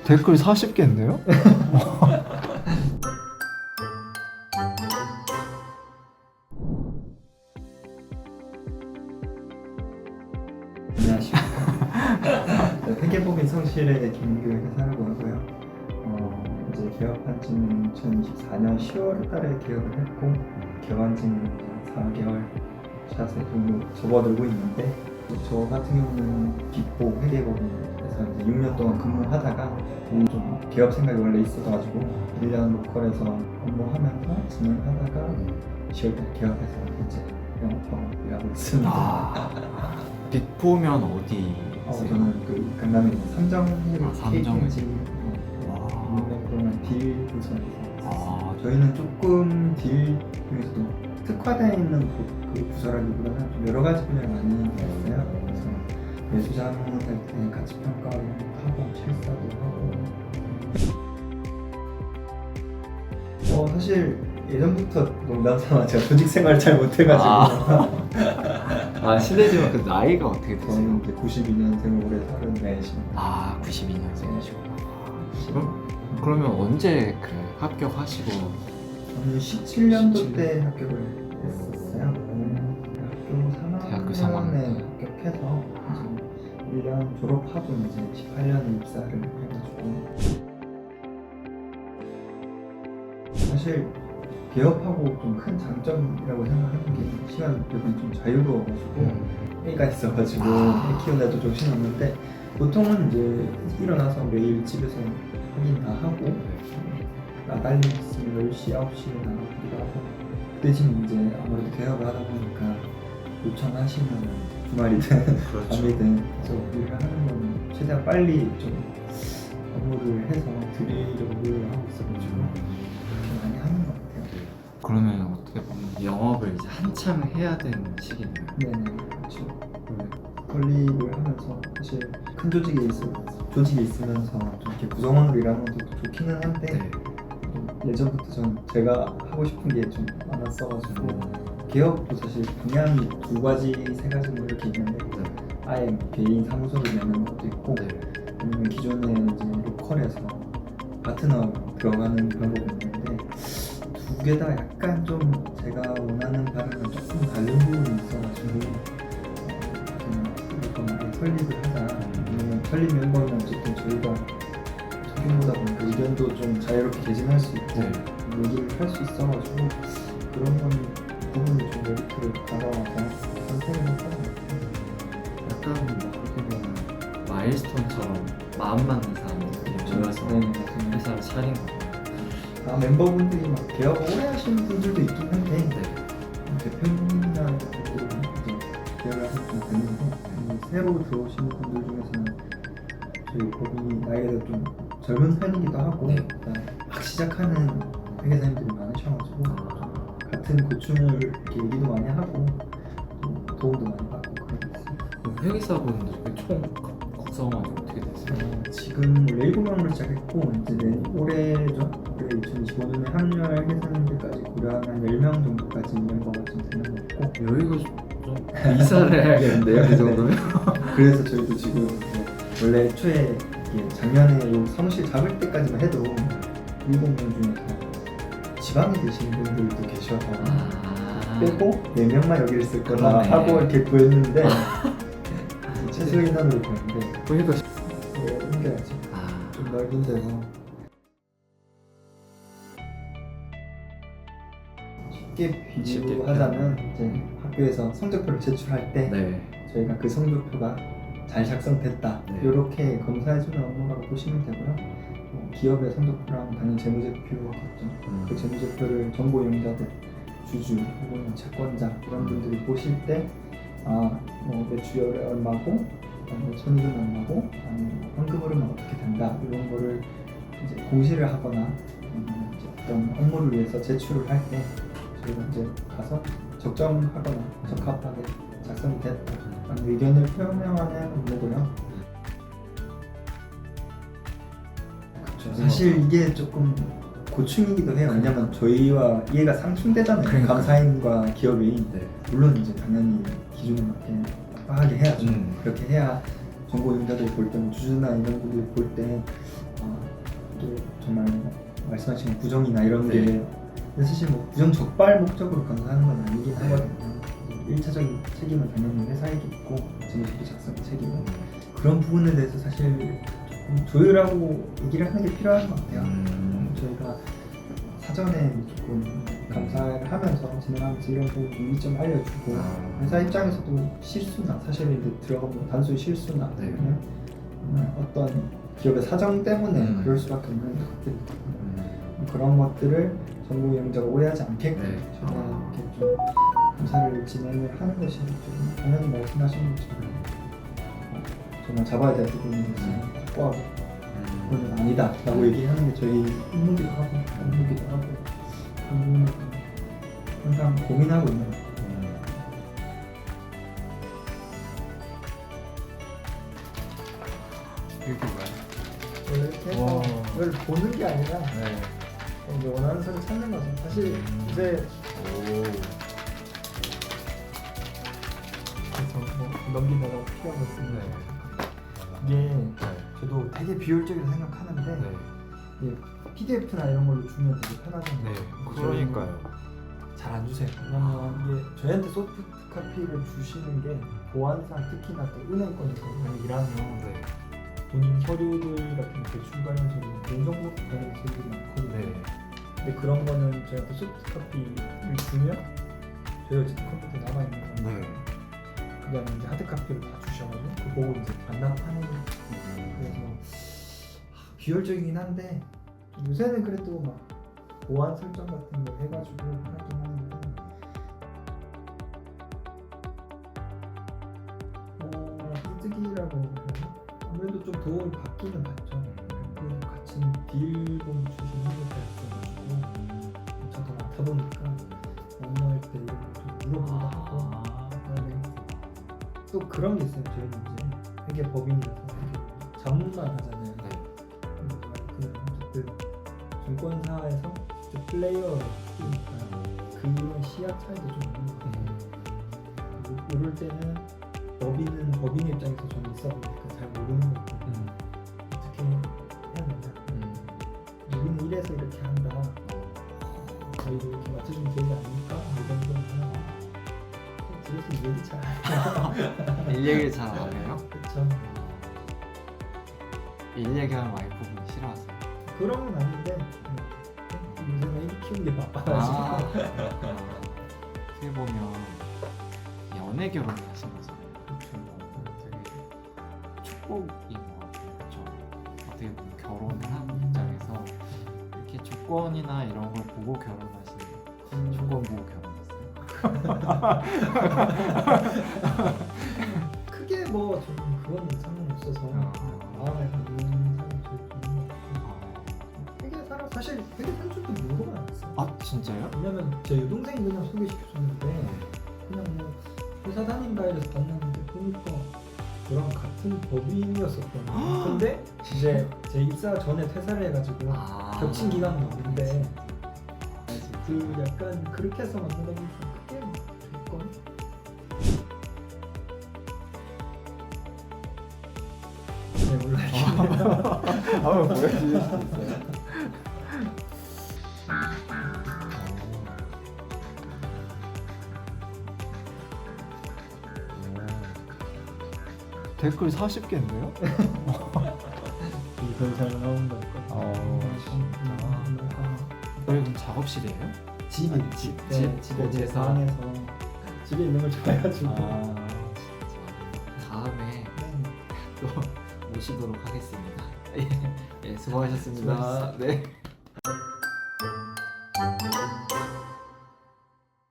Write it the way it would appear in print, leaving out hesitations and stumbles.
댓글 40개인데요? 안녕하십니까. 회계법인 성실의 김민규 회사라고 하고요. 이제 개업한 지는 2024년 10월 달에 개업을 했고 개업한 지는 4개월 샷에 정도 접어들고 있는데, 저 같은 경우는 빅4 회계법인에서 이제 6년 동안 근무하다가 좀 개업 생각이 원래 있어가지고 1년 로컬에서 업무하면서 진행하다가 10월달 개업해서 이제 영업하고 일하고 있습니다. 빅4면 어디? 저는 그 강남에 있는 삼정힐 삼정힐. KTG 와. 6년 동안 딜 부서에서 아, 저희는 조금 딜 중에서도 특화되어 있는 그 부서라기보다는 좀 여러 가지 분야를 많이 했어요. 그래서 매수자문 할때 가치 평가를 하고 실사도 하고. 사실 예전부터 농담 삼아 제가 조직 생활을 잘 못해가지고 실례지만 그 나이가 어떻게 되세요? 저는 92년생 올해 34입니다. 아, 92년생이시구나. 그러면 언제 그 합격하시고? 저는 17년도 때 합격을 했었어요. 대학교 대학교 3학년에 합격해서 이제 1년 졸업하고 이제 18년에 입사를 해가지고, 사실 개업하고 좀 큰 장점이라고 생각하는 게 시간이 좀 자유로워가지고 애가 있어가지고 애 키우는데도 좀 신었는데, 보통은 이제 일어나서 매일 집에서 확인 다 하고 나갈 일 있으면 10시, 9시에 나가기도 하고, 그 대신 이제 아무래도 개업을 하다 보니까 요청하시면 주말이든 밤이든 계속 일을 하는 거는 최대한 빨리 좀 업무를 해서 드리려고 노력을 하고 있어가지고 그렇게 많이 하는 것 같아요. 그러면 어떻게 보면 영업을 이제 한창 해야 되는 시기네요. 네네, 그렇죠. 설립을 하면서 사실 큰 조직에 있으면서 좀 이렇게 구성원으로 일하는 것도 좋기는 한데, 네. 예전부터 전 제가 하고 싶은 게 좀 많았어가지고 개업도 사실 분양이 2가지, 3가지 뭐 이렇게 있는데 아예 뭐 개인 사무소를 내는 것도 있고, 아니면 기존에 이제 로컬에서 파트너 들어가는 방법이 있는데, 2개 다 약간 좀 제가 원하는 바람은 조금 다른 부분이 있어가지고 그냥 설립을 하자. 왜냐면 설립 멤버는 어쨌든 저희가 소규모다 보니까 의견도 좀 자유롭게 개진할 수 있고 얘기를 할 수 있어가지고 그런 건 부분이 좀 메리트를 받아와서 선택을 했던 것 같아요. 약간 뭐 그렇게 보면 마일스톤처럼 마음 맞는 사람들이 모여서 네, 맞아요. 회사를 차린 거예요. 멤버분들이 막 개업 오래 하시는 분들도 있긴 한데, 대표님이나 분들은 이제 개업을 하실 분 있는데, 새로 들어오시는 분들 중에서는 저희 법인이 나이가 좀 젊은 편이기도 하고 막 시작하는 회계사님들이 많으셔가지고 좀 같은 고충을 이렇게 얘기도 많이 하고 좀 도움도 많이 받고 그러고 있어요. 회계사분들 총 구성원이 어떻게 됐어요? 지금 원래 7명으로 시작했고 이제 올해죠. 올해 2025년에 합류할 회사님들까지 고려하면 한 10명 정도까지 멤버가 좀 되는 것 같고, 여기가 좀 이사를 해야겠는데요, 그 정도면? 그래서 저희도 지금 원래 애초에 이게 작년에 요 사무실 잡을 때까지만 해도 7명 중에서 지방에 계시는 분들도 계셔서 빼고 4명만 여기를 쓸 거다 그러네. 하고 이렇게 구했는데 최소 인원으로 구했는데 그러니까 옮겨야지. 좀 넓은 데서 쉽게 비유하자면 이제 학교에서 성적표를 제출할 때 저희가 그 성적표가 잘 작성됐다 이렇게 검사해주는 업무라고 보시면 되고요. 기업의 성적표랑 당연히 재무제표겠죠. 그 재무제표를 정보 이용자들, 주주 혹은 채권자 이런 분들이 보실 때 뭐 매출이 얼마고, 손익은 얼마고, 아니면 현금 흐름은 어떻게 된다 이런 거를 이제 공시를 하거나 이제 어떤 업무를 위해서 제출을 할 때 저희가 이제 가서 적정하거나 적합하게 작성이 됐다는 의견을 표명하는 업무고요. 그렇죠. 사실 이게 조금 고충이기도 해요. 왜냐면 저희와 이해가 상충되잖아요. 감사인과 기업이. 물론 이제 당연히 기준에 맞게 하게 해야죠. 그렇게 해야 정보 이용자들이 볼 때, 주주나 이런 분들이 볼 때 또 정말 말씀하신 부정이나 이런 네. 게 근데 사실 뭐 부정 적발 목적으로 건설하는 건 아니긴 하거든요. 1차적인 책임은 당연히 회사에게 있고 정식비 작성 책임은 그런 부분에 대해서 사실 조금 조율하고 얘기를 하는 게 필요한 것 같아요. 저희가 사전에 조금 감사를 하면서 진행하면서 이런 부분 미리 좀 알려주고 회사 입장에서도 실수나 사실 이제 들어가면 단순히 실수나 네. 아니면 어떤 기업의 사정 때문에 그럴 수밖에 없는 것들이 있거든요. 그런 것들을 정보 이용자가 오해하지 않게끔 네. 최대한 이렇게 좀 감사를 진행을 하는 것이 좀 당연히 말씀하신 것처럼 정말 잡아야 될 부분이라서 확고하게 그건 아니다 라고 얘기하는 게 저희 임무기도 하고 업무기도 하고 그런 부분을 항상 고민하고 있는 것 같아요. 이렇게 뭐야? 원래 이렇게 해서 이걸 보는 게 아니라 네. 이제 원하는 소리 찾는 거죠. 사실 이제 그래서 뭐 넘기다가 피하고 있습니다. 이게 저도 되게 비효율적이라고 생각하는데 이게 PDF나 이런 걸로 주면 되게 편하잖아요. 그러니까요. 잘 안 주세요. 왜냐면 이게 저희한테 소프트 카피를 주시는 게 보안상 특히나 또 은행권에서 많이 일하면 본인 서류들 같은 대출 관련 서류, 개인정보 관련 서류들이 많거든요. 근데 그런 거는 저희한테 소프트 카피를 주면 저희 어쨌든 컴퓨터에 남아있는 거예요. 그다음에 이제 하드 카피를 다 주셔가지고 그거 보고 이제 반납하는 거예요. 그래서 비효율적이긴 한데 요새는 그래도 막 보안 설정 같은 거 해가지고 하긴 하는데 이득이라고 해요. 아무래도 좀 도움을 받기는 받죠. 그 같이 딜본 출신 한국대학교가지고 저도 많다 보니까 업무할 때 이런 것도 물어보기도 하고 그다음에 또 그런 게 있어요. 저희는 이제 회계 법인이라서 회계 자문만 하잖아요. 근데 어쨌든 증권사에서 플레이어니까 그런 시야 차이도 좀 있는 것 같아요. 이럴 때는 법인 입장에서 좀 있어 보니까 잘 모르는 것들 어떻게 해야 되냐. 우리는 이래서 이렇게 한다. 저희도 이렇게 맞춰주면 되지 않을까? 이런 건 그래서 얘기 잘 안 해요. 일 얘기를 잘 안 해요? 그렇죠. 일 얘기하는 와이프분이 싫어하세요? 그런 건 아닌데 요새는 애기 키우는 게 바빠가지고 어떻게 보면 연애 결혼을 하신 거잖아요. 되게 축복인 것 같아요. 그렇죠? 어떻게 보면 결혼을 하는 입장에서 이렇게 조건이나 이런 걸 보고 결혼하시는 조건 보고 결혼했어요? 크게 뭐 저는 그건 상관없어서 마음에 드는 사람이 제일 좋은 것 같고 되게 사실 되게 산줄도 모르고 알았어요. 아 진짜요? 왜냐면 제 여동생이 그냥 소개시켜줬는데 그냥 뭐 회사 다닌다 이래서 만났는데 보니까 저랑 같은 법인이었었거든요. 근데 이제 제 입사 전에 퇴사를 해가지고 겹친 기간은 없는데 그 약간 그렇게 해서 만나다 보니까 크게 조건 네 몰라요. 한번 보여주실 수 있어요? 댓글 40개인데요? 이건 잘 나온 것 같고. 여기 그럼 작업실이에요? 집에 제 방에서 집에 있는 걸 좋아해가지고. 다음에 또 모시도록 하겠습니다. 예, 수고하셨습니다. 네.